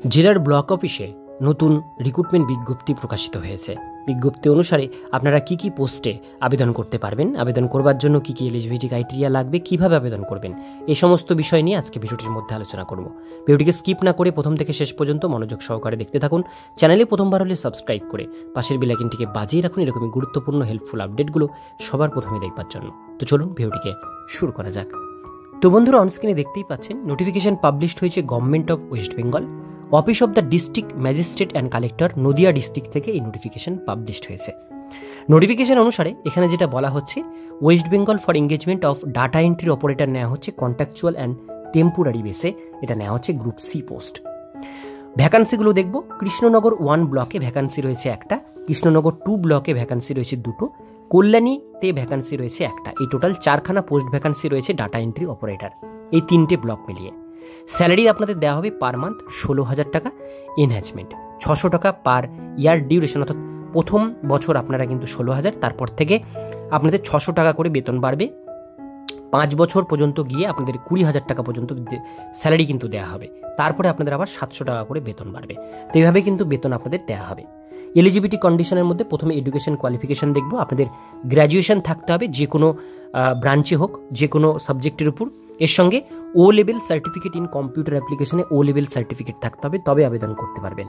জেলার ব্লক অফিসে নতুন রিক্রুটমেন্ট বিজ্ঞপ্তি প্রকাশিত হয়েছে। বিজ্ঞপ্তি অনুসারে আপনারা কি কি পোস্টে আবেদন করতে পারবেন, আবেদন করবার জন্য কি কি এলিজিবিলিটি ক্রাইটেরিয়া লাগবে, কিভাবে আবেদন করবেন, এই সমস্ত বিষয় নিয়ে আজকে ভিডিওটির মধ্যে আলোচনা করব। ভিডিওটিকে স্কিপ না করে প্রথম থেকে শেষ পর্যন্ত মনোযোগ সহকারে দেখতে থাকুন। চ্যানেলে প্রথমবার হলে সাবস্ক্রাইব করে পাশের বেল আইকনটিকে বাজিয়ে রাখুন এরকমই গুরুত্বপূর্ণ হেল্পফুল আপডেটগুলো সবার প্রথমে দেখবার জন্য। তো চলুন ভিডিওটিকে শুরু করা যাক। তো বন্ধুরা, অনস্ক্রিনে দেখতেই পাচ্ছেন নোটিফিকেশন পাবলিশড হয়েছে government of West Bengal, office of the district magistrate and collector, Nadia district থেকে এই নোটিফিকেশন পাবলিশড হয়েছে। নোটিফিকেশন অনুসারে এখানে যেটা বলা হচ্ছে, West Bengal for engagement of data entry operator নেওয়া হচ্ছে কন্ট্রাকচুয়াল অ্যান্ড টেম্পোরারি বেসে, এটা নেওয়া হচ্ছে গ্রুপ সি পোস্ট। ভ্যাকান্সিগুলো দেখব। কৃষ্ণনগর 1 ব্লকে ভ্যাকান্সি রয়েছে একটা, কৃষ্ণনগর 2 ব্লকে ভ্যাকান্সি রয়েছে দুটো, কল্যাণীতে ভ্যাকান্সি রয়েছে একটা। এই টোটাল 4খানা পোস্ট ভ্যাকান্সি রয়েছে ডাটা এন্ট্রি অপারেটর, এই 3টে ব্লক মিলিয়ে। স্যালারি আপনাদের দেওয়া হবে পার মান্থ 16,000 টাকা, এনহ্যান্সমেন্ট 600 টাকা পার ইয়ার ডিউরেশন, অর্থাৎ প্রথম বছর আপনারা কিন্তু 16,000, তারপর থেকে আপনাদের 600 টাকা করে বেতন বাড়বে। 5 বছর পর্যন্ত গিয়ে আপনাদের 20,000 টাকা পর্যন্ত স্যালারি কিন্তু দেওয়া হবে, তারপরে আপনাদের আবার 700 টাকা করে বেতন বাড়বে। তো এইভাবে কিন্তু বেতন আপনাদের দেওয়া হবে। এলিজিবিলিটি কন্ডিশনের মধ্যে প্রথমে এডুকেশন কোয়ালিফিকেশন দেখব। আপনাদের গ্র্যাজুয়েশন থাকতে হবে যে কোনো ব্রাঞ্চে হোক, যে কোনো সাবজেক্টের উপর। এর সঙ্গে ও লেভেল সার্টিফিকেট ইন কম্পিউটার অ্যাপ্লিকেশনে ও লেভেল সার্টিফিকেট থাকতে হবে, তবে আবেদন করতে পারবেন।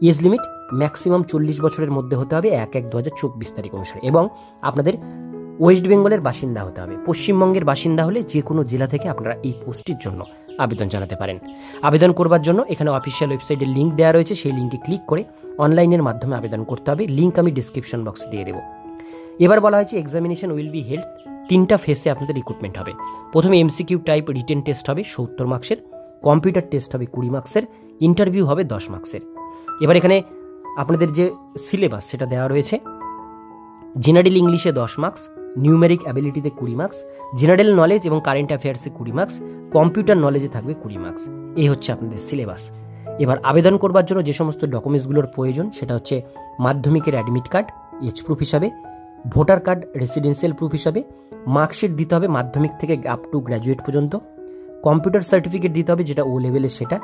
এজ লিমিট ম্যাক্সিমাম 40 বছরের মধ্যে হতে হবে 1/1/2024 তারিখ অনুসারে, এবং আপনাদের ওয়েস্ট বেঙ্গলের বাসিন্দা হতে হবে। পশ্চিমবঙ্গের বাসিন্দা হলে যে কোনো জেলা থেকে আপনারা এই পোস্টটির জন্য আবেদন জানাতে পারেন। আবেদন করবার জন্য এখানে অফিসিয়াল ওয়েবসাইটের লিঙ্ক দেওয়া রয়েছে, সেই লিঙ্কে ক্লিক করে অনলাইনের মাধ্যমে আবেদন করতে হবে। লিঙ্ক আমি ডিসক্রিপশন বক্সে দিয়ে দেবো। এবার বলা হয়েছে এক্সামিনেশন উইল বি হেল্ড, 3টা ফেসে আপনাদের রিক্রুটমেন্ট হবে। প্রথমে এমসিকিউ টাইপ রিটেন টেস্ট হবে 70 মার্কসের, কম্পিউটার টেস্ট হবে 20 মার্কসের, ইন্টারভিউ হবে 10 মার্কসের। এবার এখানে আপনাদের যে সিলেবাস সেটা দেওয়া রয়েছে, জেনারেল ইংলিশে 10 মার্কস, নিউমেরিক অ্যাবিলিটিতে 20 মার্কস, জেনারেল নলেজ এবং কারেন্ট অ্যাফেয়ার্সে 20 মার্কস, কম্পিউটার নলেজে থাকবে 20 মার্কস। এই হচ্ছে আপনাদের সিলেবাস। এবার আবেদন করবার জন্য যে সমস্ত ডকুমেন্টসগুলোর প্রয়োজন সেটা হচ্ছে মাধ্যমিকের অ্যাডমিট কার্ড এজ প্রুফ হিসাবে, ভোটার কার্ড রেসিডেন্সিয়াল প্রুফ হিসাবে, মার্কশিট দিতে হবে মাধ্যমিক থেকে আপ টু গ্র্যাজুয়েট পর্যন্ত, কম্পিউটার সার্টিফিকেট দিতে হবে যেটা ও লেভেলের, সেটা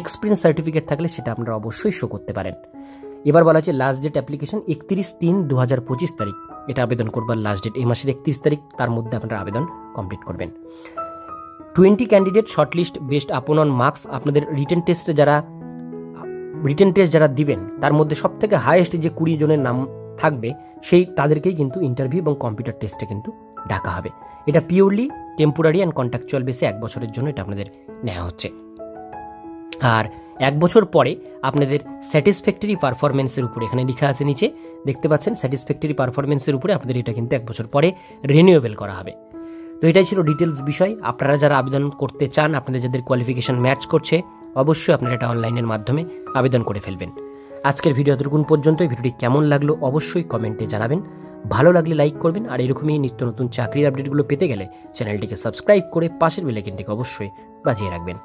এক্সপিরিয়েন্স সার্টিফিকেট থাকলে সেটা আপনারা অবশ্যই শো করতে পারেন। এবার বলা হচ্ছে লাস্ট ডেট অ্যাপ্লিকেশন 31/3/2025 তারিখ, এটা আবেদন করবার লাস্ট ডেট। এই মাসের 31 তারিখ, তার মধ্যে আপনারা আবেদন কমপ্লিট করবেন। 20 ক্যান্ডিডেট শর্টলিস্ট বেস্ট আপন অন মার্কস। আপনাদের রিটেন টেস্ট যারা দিবেন তার মধ্যে সব থেকে হাইয়েস্ট যে 20 জনের নাম থাকবে তাদেরকেই কিন্তু ইন্টারভিউ এবং কম্পিউটার টেস্টে কিন্তু ডাকা হবে। এটা পিওরলি টেম্পোরারি অ্যান্ড কন্ট্রাকচুয়াল বেসে 1 বছরের জন্য এটা আপনাদের নেওয়া হচ্ছে। আর 1 বছর পরে আপনাদের স্যাটিসফ্যাক্টরি পারফরমেন্সের উপরে, এখানে লেখা আছে নিচে দেখতে পাচ্ছেন, স্যাটিসফ্যাক্টরি পারফরমেন্সের উপরে আপনাদের এটা কিন্তু 1 বছর পরে রিনিউয়েবল করা হবে। তো এটাই ছিল ডিটেলস বিষয়। আপনারা যারা আবেদন করতে চান, আপনাদের যাদের কোয়ালিফিকেশন ম্যাচ করছে, অবশ্যই আপনারা এটা অনলাইনের মাধ্যমে আবেদন করে ফেলবেন। আজকের ভিডিও এতটুকুন পর্যন্ত। ভিডিওটি কেমন লাগলো অবশ্যই কমেন্টে জানাবেন। ভালো লাগলে লাইক করবেন, আর এরকমই নিত্য নতুন চাকরির আপডেটগুলো পেতে গেলে চ্যানেলটিকে সাবস্ক্রাইব করে পাশের বেল আইকনটিকে অবশ্যই বাজিয়ে রাখবেন।